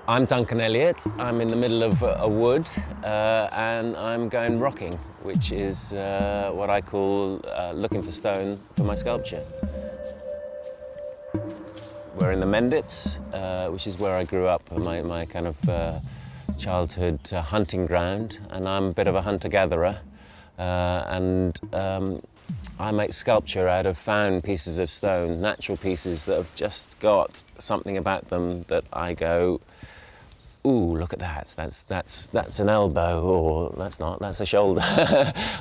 I'm Duncan Elliott. I'm in the middle of a wood and I'm going rocking, which is what I call looking for stone for my sculpture. We're in the Mendips, which is where I grew up, my kind of childhood hunting ground, and I'm a bit of a hunter-gatherer, and I make sculpture out of found pieces of stone, natural pieces that have just got something about them that I go, ooh, look at that, that's an elbow, or that's not, that's a shoulder,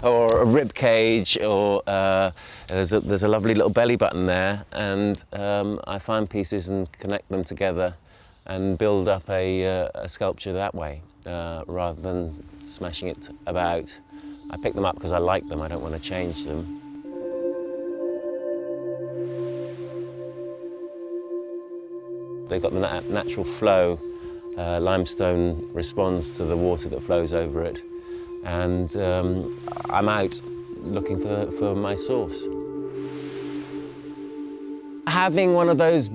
or a rib cage, or there's a lovely little belly button there, and I find pieces and connect them together and build up a sculpture that way, rather than smashing it about. I pick them up because I like them, I don't want to change them. They've got the natural flow. Limestone responds to the water that flows over it, and I'm out looking for my source. Having one of those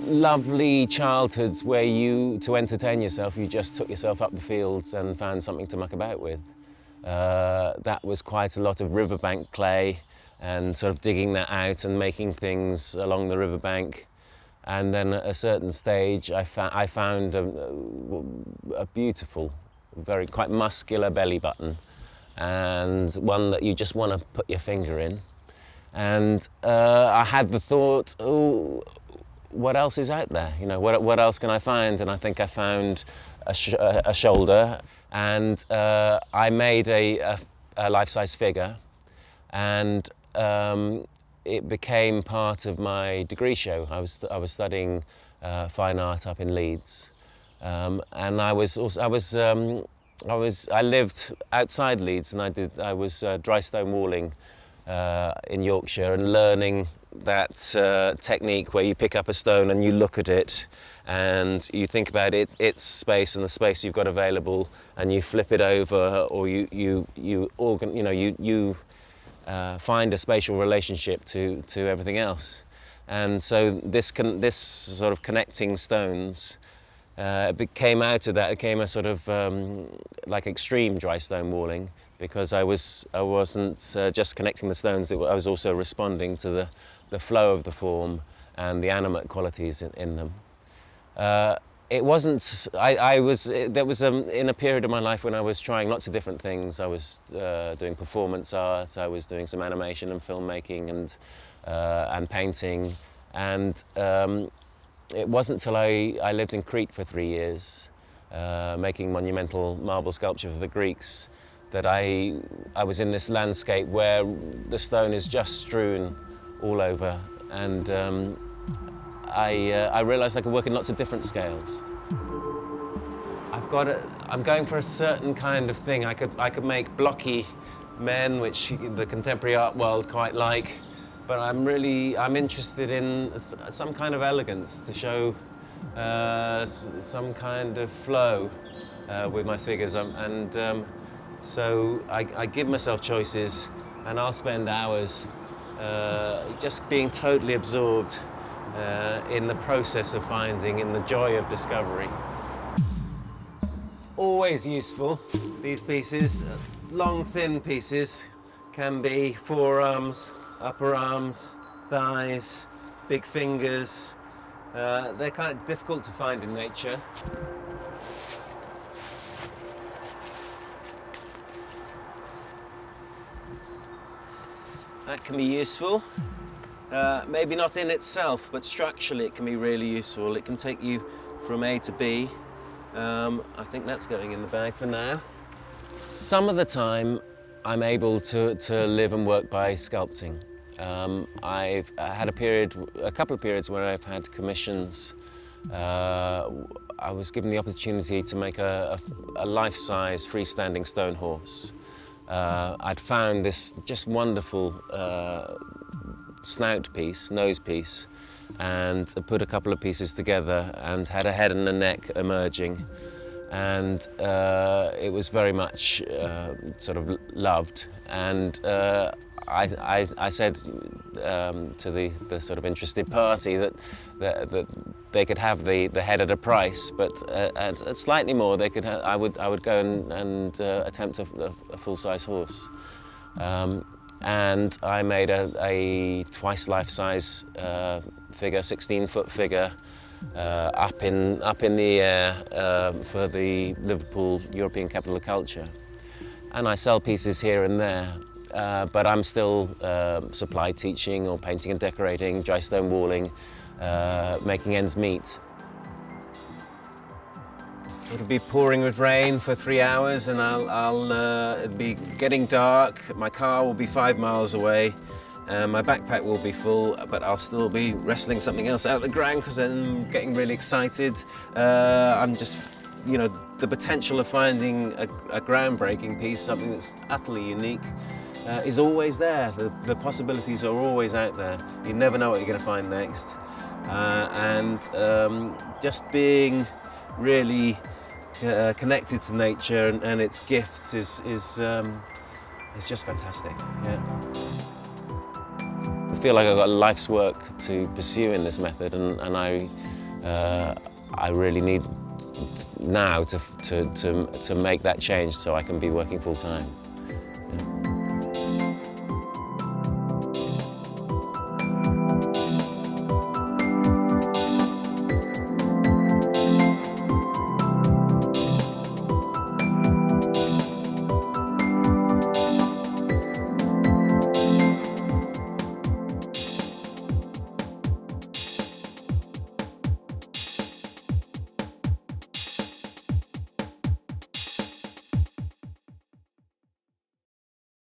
lovely childhoods where to entertain yourself, you just took yourself up the fields and found something to muck about with. That was quite a lot of riverbank clay and sort of digging that out and making things along the riverbank. And then at a certain stage, I found a beautiful, quite muscular belly button, and one that you just want to put your finger in. And I had the thought, oh, what else is out there? You know, what else can I find? And I think I found a shoulder, and I made a life-size figure, and it became part of my degree show. I was studying fine art up in Leeds, and I lived outside Leeds, and I was dry stone walling in Yorkshire and learning that technique where you pick up a stone and you look at it and you think about its space and the space you've got available, and you flip it over, or you find a spatial relationship to everything else. And so this sort of connecting stones came out of that. It came a sort of like extreme dry stone walling, because I wasn't just connecting the stones, I was also responding to the flow of the form and the animate qualities in them. It wasn't, there was in a period of my life when I was trying lots of different things. I was doing performance art, I was doing some animation and filmmaking and painting. And it wasn't till I lived in Crete for 3 years, making monumental marble sculpture for the Greeks, that I was in this landscape where the stone is just strewn all over. And I realized I could work in lots of different scales. I'm going for a certain kind of thing. I could make blocky men, which the contemporary art world quite like, but I'm interested in some kind of elegance to show some kind of flow with my figures. So I give myself choices, and I'll spend hours just being totally absorbed in the process of finding, in the joy of discovery. Always useful, these pieces. Long, thin pieces can be forearms, upper arms, thighs, big fingers. They're kind of difficult to find in nature. That can be useful. Maybe not in itself, but structurally it can be really useful. It can take you from A to B. I think that's going in the bag for now. Some of the time I'm able to live and work by sculpting. I've had a couple of periods where I've had commissions. I was given the opportunity to make a life-size freestanding stone horse. I'd found this just wonderful snout piece, nose piece, and put a couple of pieces together and had a head and a neck emerging. And it was very much sort of loved. And I said, to the sort of interested party that they could have the head at a price, but at slightly more they could. I would go and attempt a full-size horse. And I made a twice life-size figure, 16-foot figure, up in the air for the Liverpool European Capital of Culture. And I sell pieces here and there, but I'm still supply teaching or painting and decorating, dry stone walling, making ends meet. It'll be pouring with rain for 3 hours, and it'll be getting dark. My car will be 5 miles away. My backpack will be full, but I'll still be wrestling something else out of the ground because I'm getting really excited. I'm just, you know, the potential of finding a groundbreaking piece, something that's utterly unique, is always there. The possibilities are always out there. You never know what you're going to find next. Just being really connected to nature and its gifts is just fantastic. Yeah. I feel like I've got a life's work to pursue in this method, and I really need now to make that change so I can be working full time.